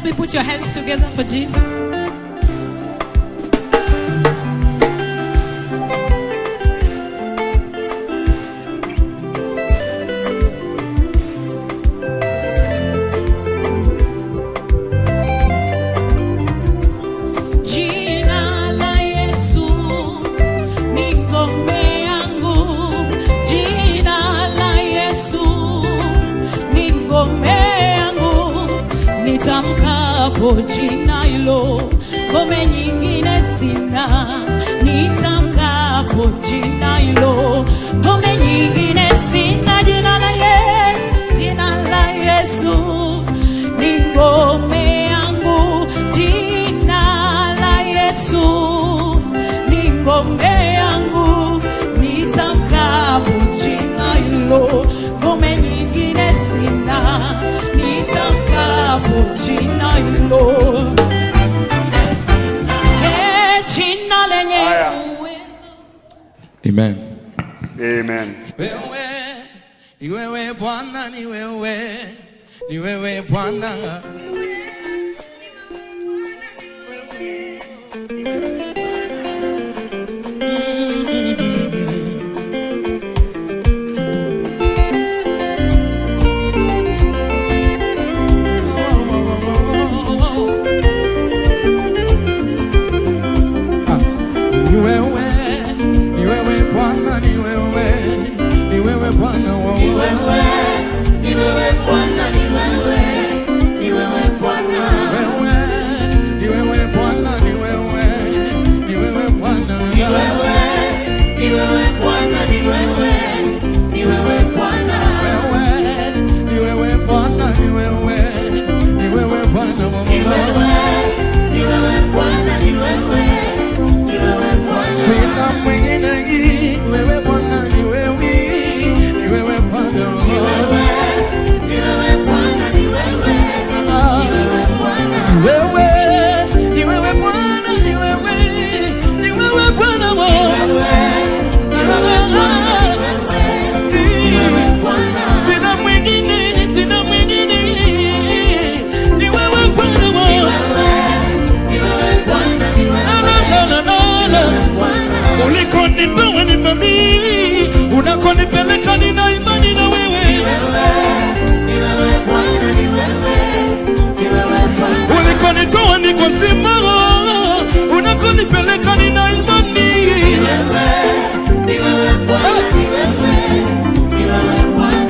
me put your hands together for Jesus. Nitamkapo jina hilo, ngome nyingine sina. Nitamkapo jina hilo, ngome nyingine sina. Jina la Yesu, jina la Yesu ni ngome yangu. Jina la Yesu ni ngome yangu. Nitamkapo jina hilo, ngome nyingine sina. Nitamkapo jina hilo, jina lenye uwezo. Amen. Amen. Wewe, ni wewe Bwana, ni wewe, ni wewe Bwana. Unakonipeleka nina imani na wewe. Ulikonitoa niko zima. Unakonipeleka nina imani.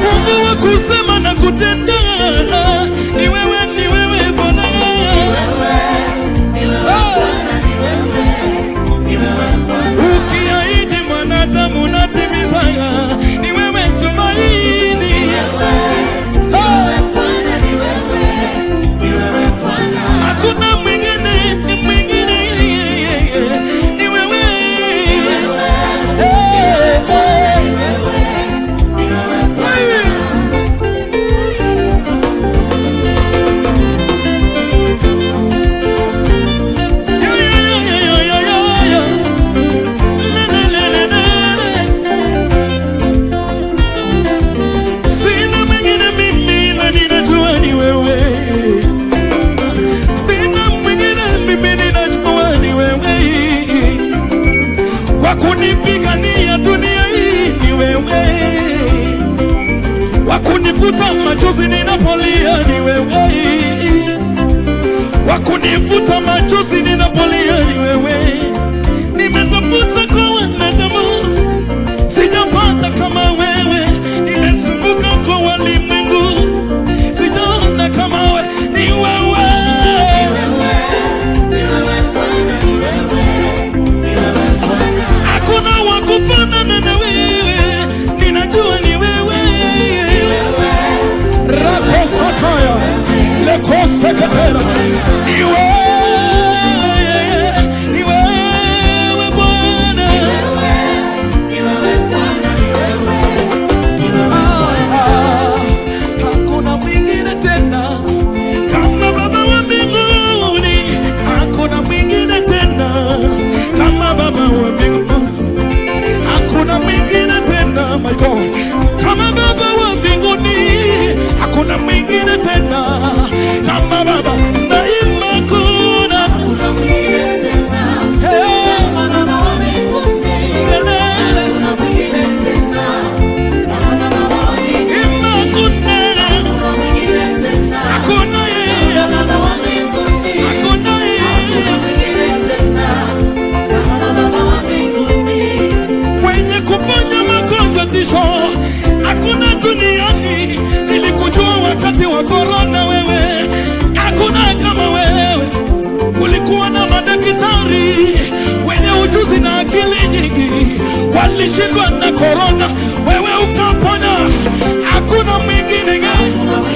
Mungu wa kusema na kutenda. Ni wewe, ni wewe Bwana. Ukiahidi mwanadamu unatimiza. Ni wewe tumaini. Hakuna mwingine, mwingine. Ni wewe. Wakunipigania dunia hii ni wewe. Wakunifuta machozi ninapolia ni wewe. Wakunifuta machozi ninapolia ni wewe. Nimetafuta kwa wanadamu, sijapata kama wewe. Nimezunguka kwa walimwengu, sijaona kama wewe. Ni wewe. Kupanana na wewe, ninajua ni wewe. Rakosakaya, lekosekatera. Ni wewe, ni wewe Bwana. Hakuna mwingine tena kama Baba wa mbinguni. Hakuna mwingine tena kama Baba wa mbinguni. Hakuna mwingine tena, my God, kama Baba wa mbinguni. Hakuna mwingine tena kama Baba. nilishindwa na korona, wewe ukaponya. Hakuna mwingine tena.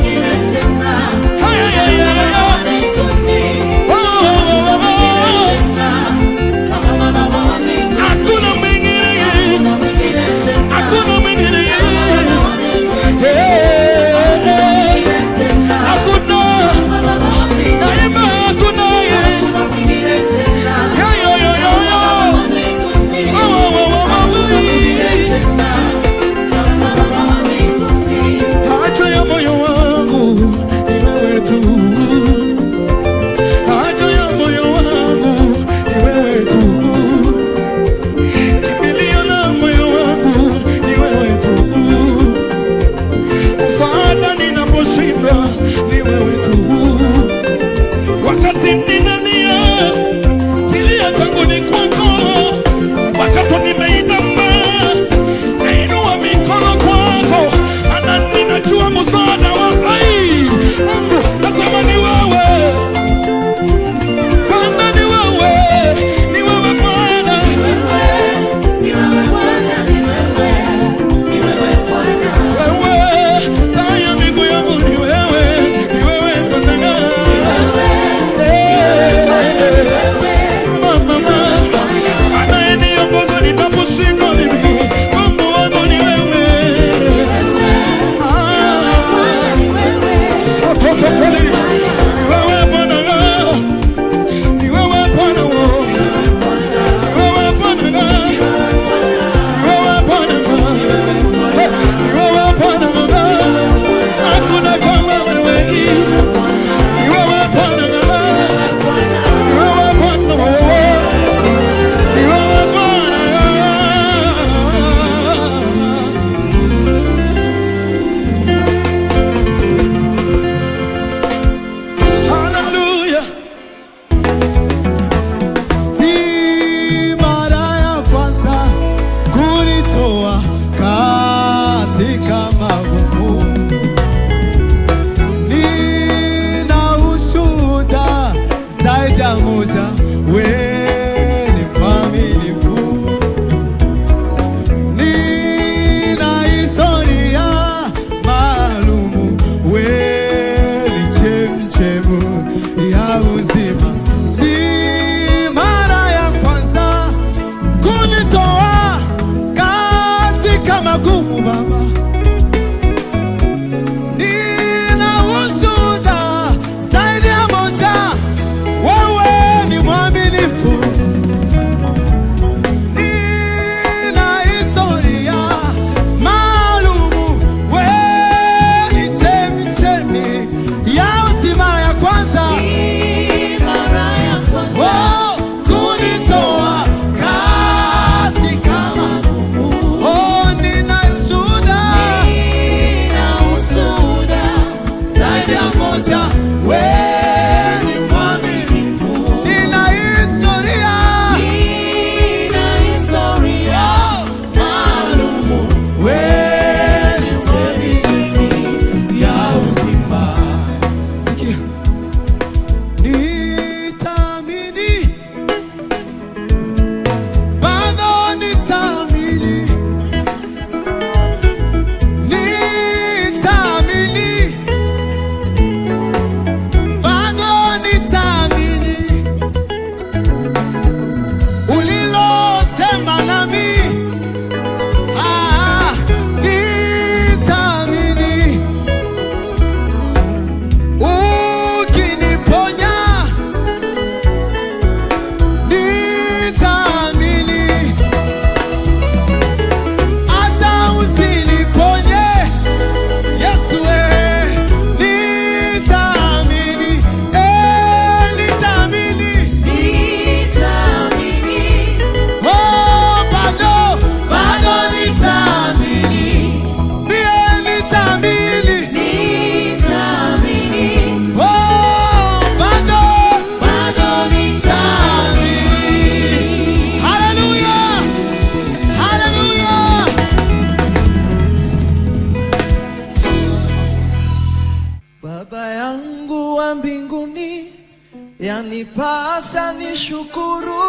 yanipasa nishukuru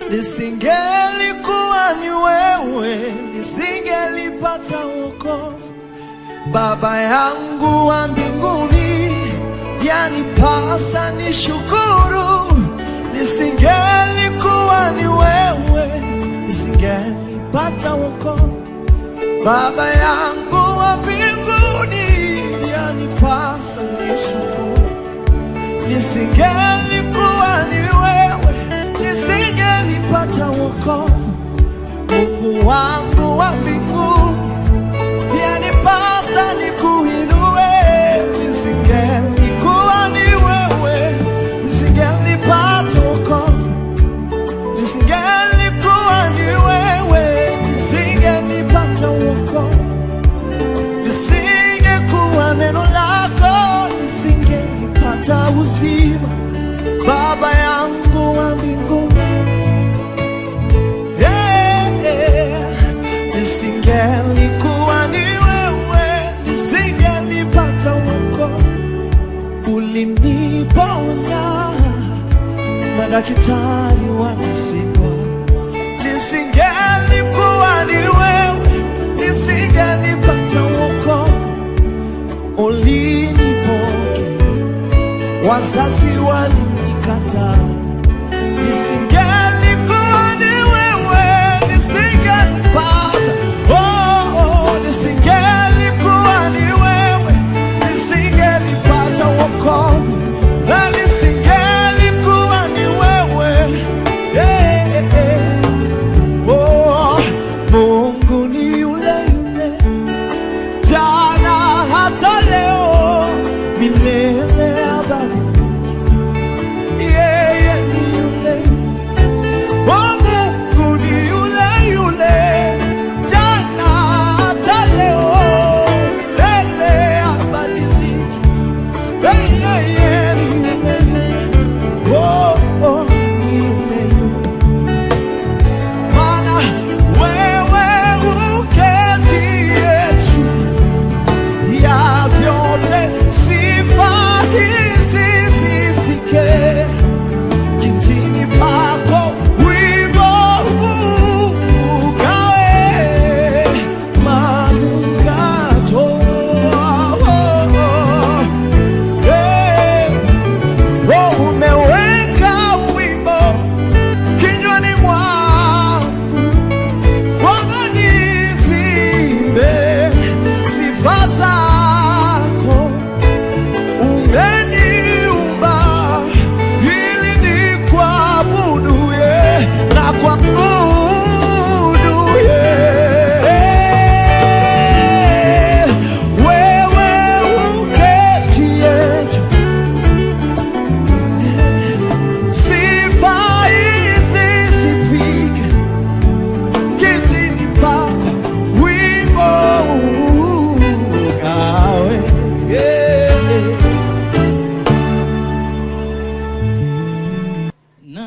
Nisingelikuwa ni wewe, nisingelipata wokovu. Baba yangu wa mbinguni, yanipasa nishukuru. Nisingelikuwa ni wewe, nisingelipata wokovu. Baba yangu wa mbinguni, yanipasa nishukuru. Nisingelikuwa ni wewe, nisingelipata wokovu. Mungu wangu wa mbinguni, yanipasa nikuinue. Nisingelikuwa ni wewe, nisingelipata wokovu. Nisingelikuwa ni wewe, nisingelipata wokovu. Nisingekuwa neno lako, nisingelipata uzima. Baba yangu wa mbinguni, nisingelikuwa ni wewe, nisingelipata wokovu. Uliniponya madaktari wanashindwa. Nisingelikuwa ni wewe, nisingelipata wokovu. Ulinipokea, wazazi walinikataa. Nisingelikuwa ni wewe, nisingelipata. Nisingelikuwa ni wewe, nisingelipata wokovu. Nisingelikuwa ni wewe, Mungu ni yule yule, jana hata leo, milele abadiliki. Yeye ni yule yule, Mungu ni yule yule, jana hata leo, milele abadiliki. Yeye ni yule yule, ni yule yule. Maana wewe uketie juu ya vyote, sifa hizi zifike kitini pako. Wimbo ukawe manukato. Umeweka wimbo kinywani mwangu, Bwana nizimbe sifa zako. Umeniumba ili nikuabudu, na kuabudu. Wewe uketie juu, sifa hizi zifike kitini pako. Wimbo ukawe,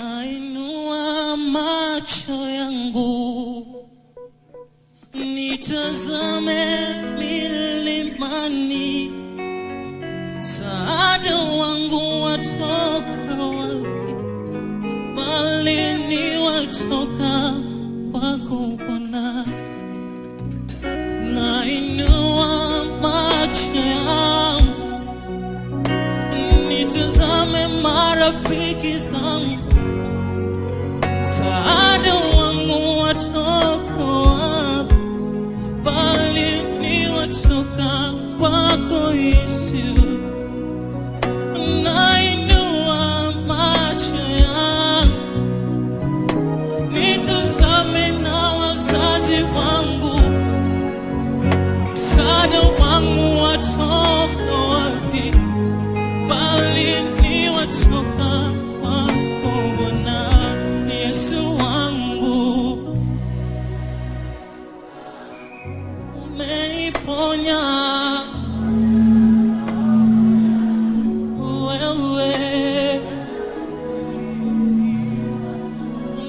Nainua macho yangu nitazame milimani, msaada wangu watoka wapi? Bali ni watoka kwako Bwana. Nainua macho yangu nitazame marafiki zangu, msaada wangu watoka wapi? Bali ni watoka kwako Yesu. Nainua macho yangu nitazame na wazazi wangu, msaada wangu watoka wapi? Bali ni watoka kwako Bwana. Yesu wangu, umeniponya wewe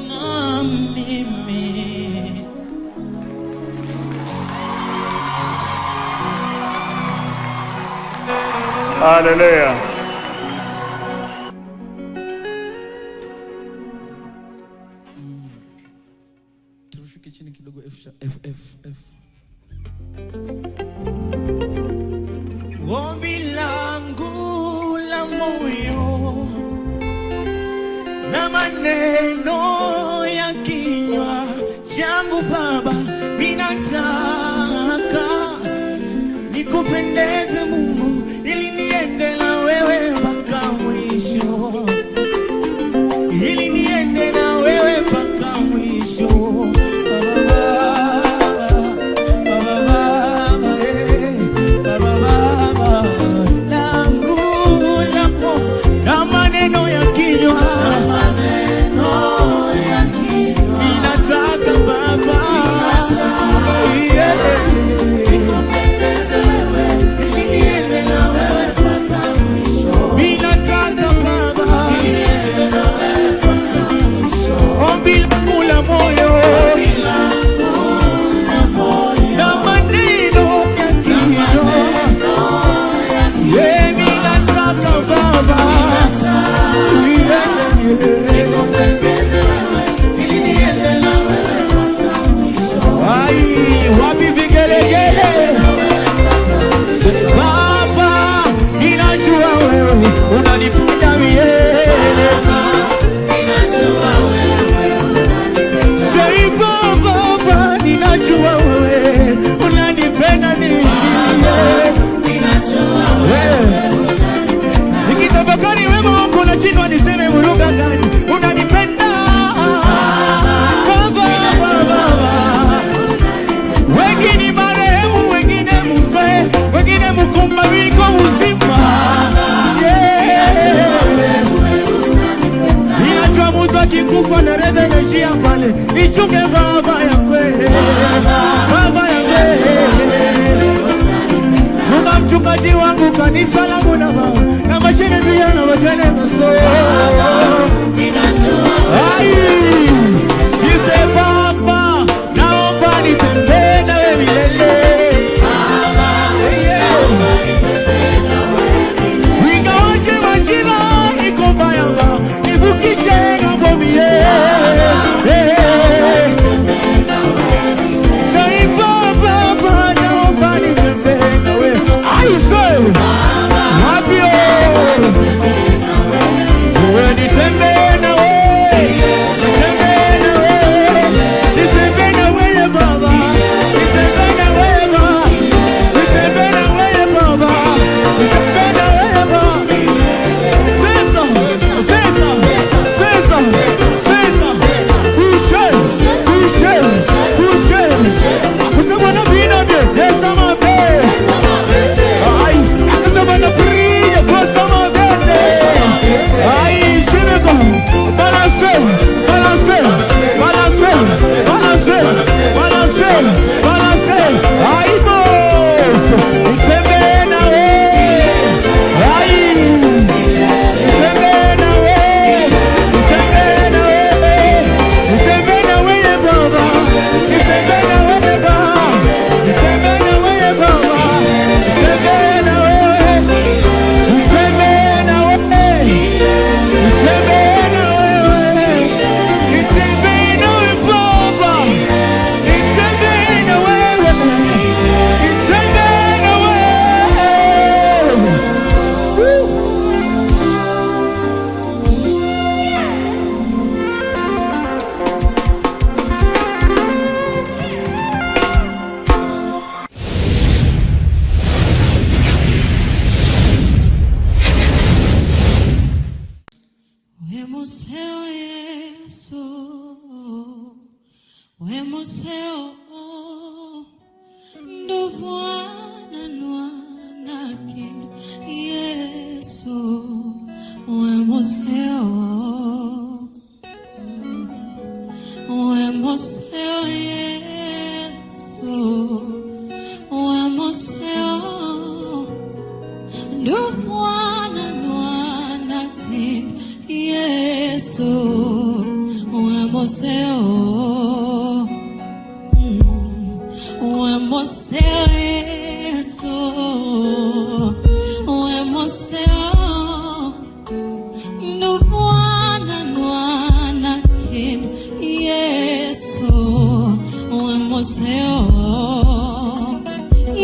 na mimi. Haleluya. F. Ombi langu la moyo na maneno ya kinywa changu Baba, ninataka nikupendeze Mungu, ili niende na wewe mpaka mwisho, ili niende na wewe mpaka mwisho. Kufa na rebe na jia pale, ichunge Baba yangu, Baba yangu, chunga mchungaji wangu, kanisa langu na Baba, na mashine pia na wachane maso. Site Baba, naomba nitembee na wewe milele. Ingawaje majira niko mbaya, nivukishe ng'ambo mie. Say Baba, naomba nitembee na wewe. I say, happy wewe, nitembee na wewe, nitembee na wewe, nitembee na wewe Baba, nitembee na wewe Baba, nitembee na wewe Baba, nitembee na wewe Baba.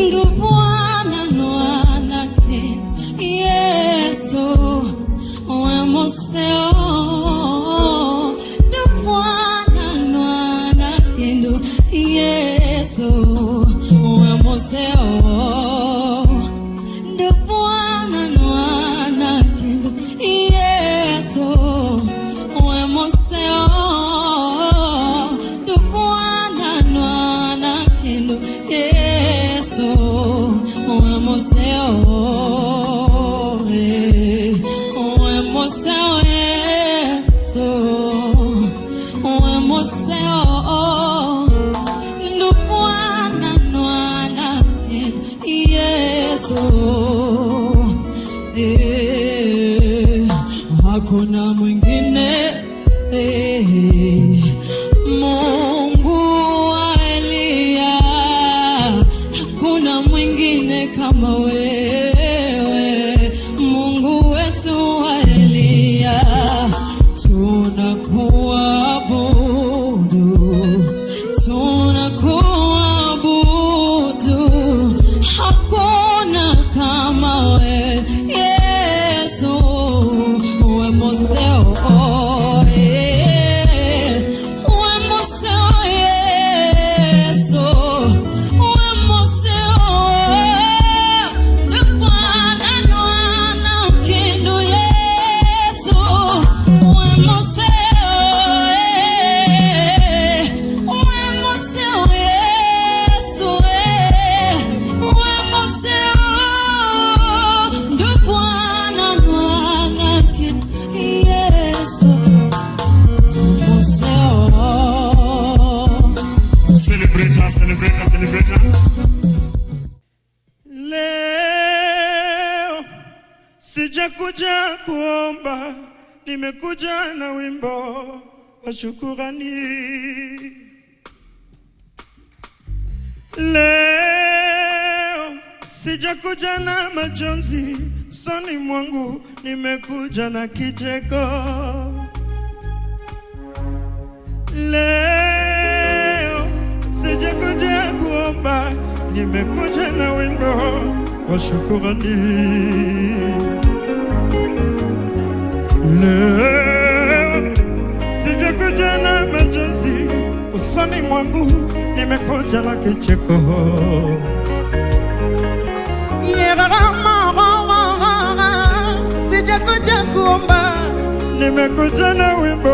nduvwana nwana ke Yesu we moseo nduvwana nwana ke ndo Yesu we moseo nduvwana nwana ke ndo Yesu we moseo nduvwana nwana ke ndo Yesu we moseo we moseo Yesu we moseo nduvwana nwana ke Yesu hakuna mwingine Mungu wa Elia, hakuna mwingine kama wewe, Mungu wetu wa Elia, tunakuabudu, hakuna kama wewe Yesu, we moseo Celebrate. Leo sijakuja kuomba, nimekuja na wimbo wa shukurani. Leo sijakuja na majonzi usoni mwangu, nimekuja na kicheko. Leo sijakuja kuomba, nimekuja na wimbo wa shukurani. Leo sijakuja na majonzi usoni mwangu, nimekuja na kicheko. Sijakuja kuomba, nimekuja na wimbo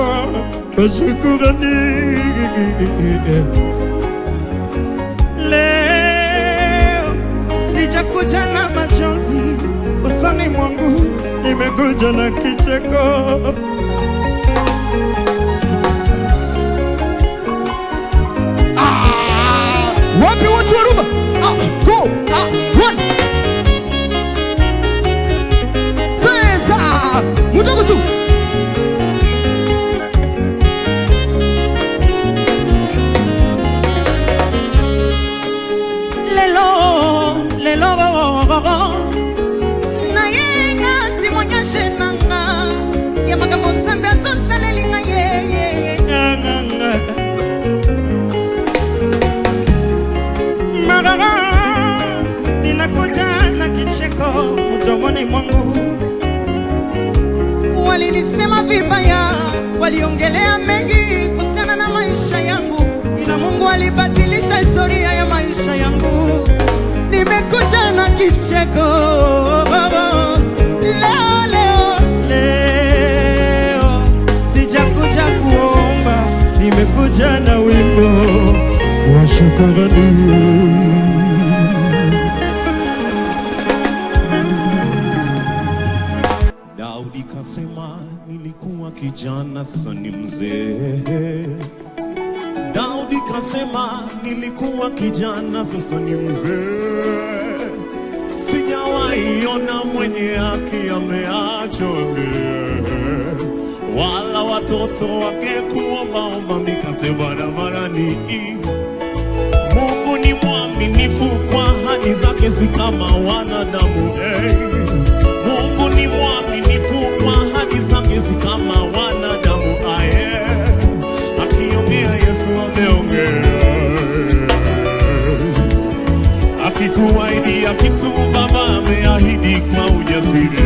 wa shukurani. Leo sijakuja na machozi usoni mwangu, nimekuja na kicheko. Wapi watu wa Rumba? Go! One! Sasa! Mutoko tu! Lelo na yenga timonyeshe nanga ya magambo nzambe azosaleli nga ye Marara ninakuja na kicheko mdomoni mwangu. Walinisema vibaya, waliongelea mengi kuhusiana na maisha yangu, ila Mungu alibatilisha historia ya maisha yangu. Nimekuja na kicheko leo sijakuja kuomba, nimekuja na wimbo wa shukrani. Daudi kasema nilikuwa kijana sasa ni mzee. Daudi kasema nilikuwa kijana sasa ni mzee. Sijawahi ona mwenye haki ameachwa, wala watoto wake kuombaomba mikate barabarani. Mungu ni mwaminifu kwa ahadi zake, si kama wanadamu. Mungu ni mwaminifu kwa ahadi zake, si kama wanadamu. Akiongea Yesu ameongea, akikuahidia kitu Baba ameahidi kwa ujasiri,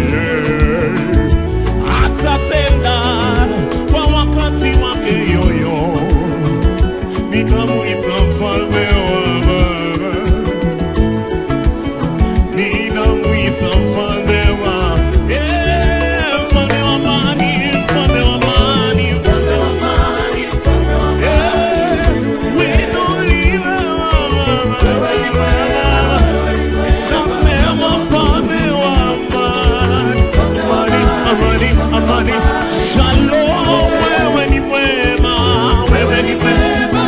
atatenda kwa wakati wake. Yoyo ninamuita mfalme wa baba, ninamuita mfalme wa mfalme wa amani, mfalme wa amani, mfalme wa amani, winuliwe nasema mfalme wa amani, amani, amani, shalom, wewe ni mwema, wewe ni mwema,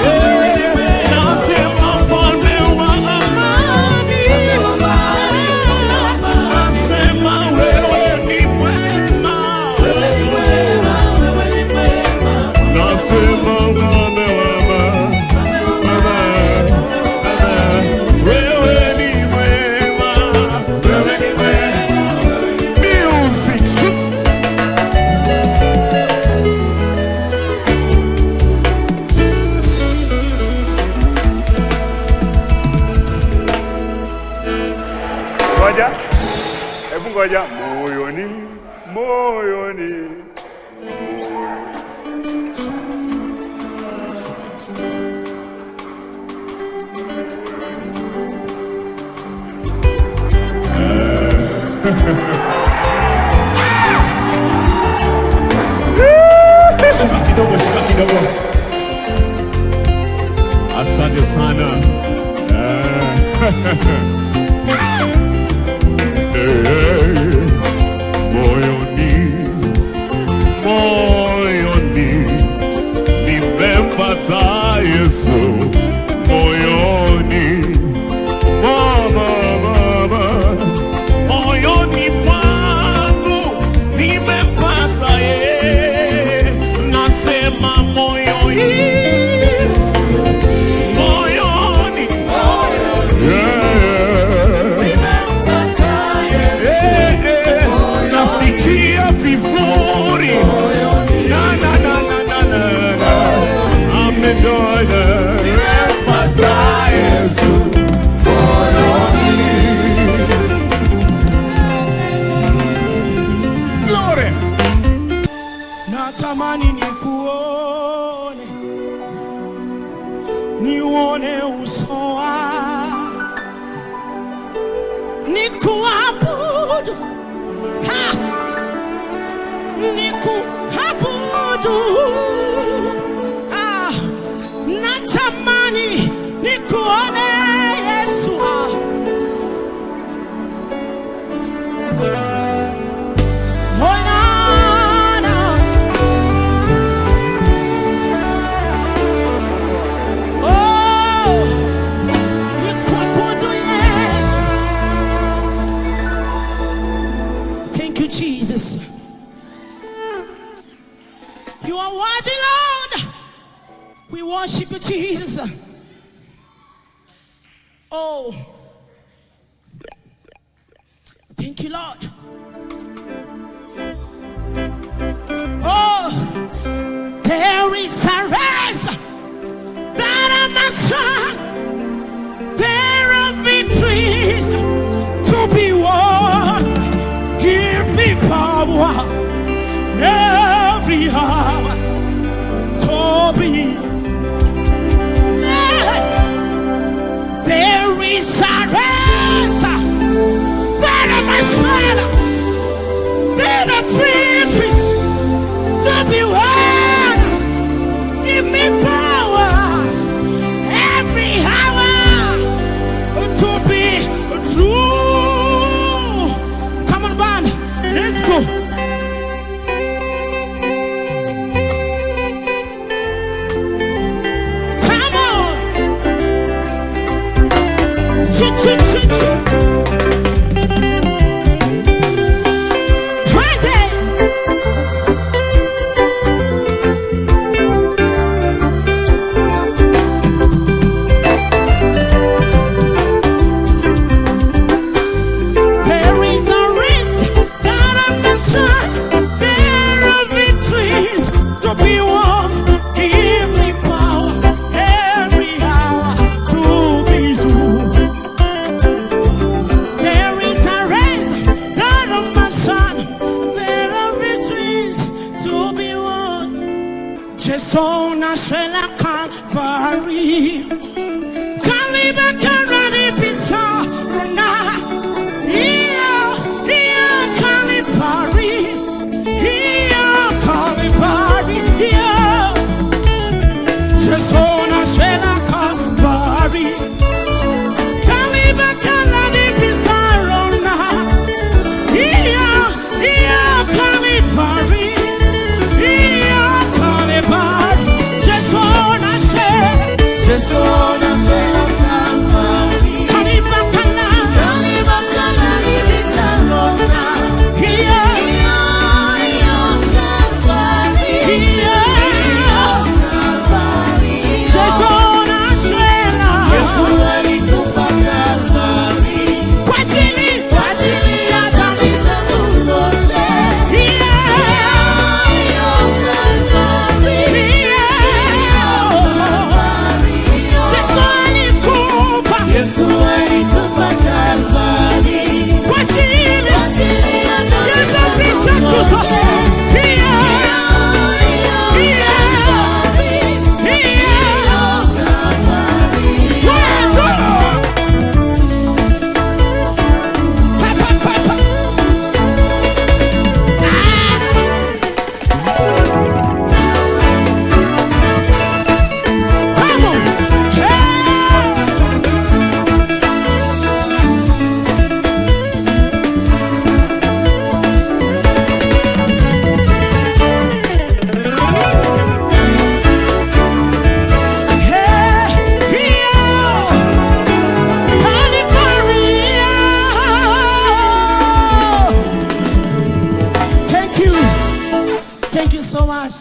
nasema mfalme wa amani, nasema wewe ni mwema, nasema mfalme wa amani, wewe ni mwema, wewe ni mwema. Music. Ngoja, hebu ngoja. Moyoni, moyoni, Shika kidogo, shika kidogo. Asante sana. Moyoni, moyoni, nimempata Yesu. Moyoni, mama, mama, moyoni mwangu nimempata yeye. Nasema moyoni, moyoni, nasikia vizuri. Na, na, na, na, na, na, na. Ametoa, nimempata Yesu. Glory. Natamani nikuone, nione uso wako, nikuabudu, nikuabudu. Natamani nikuone Yesu. Thank you, Jesus. You are worthy, Lord. We worship you, Jesus. Oh, thank you, Lord. Oh, there is a race that I must run. There are victories to be won. Give me power every hour to be. There is a race that I must run. There are victories to be won. Give me power every hour to be true. Come on, band, let's go. Come on. Ch-ch-ch-ch. Friday. There is a race that I must run. There are victories to be won. Give me power every hour to be true. alikufa Kalvari kwa ajili kwa ajili ya ya dhambi zetu zote. Thank you so much.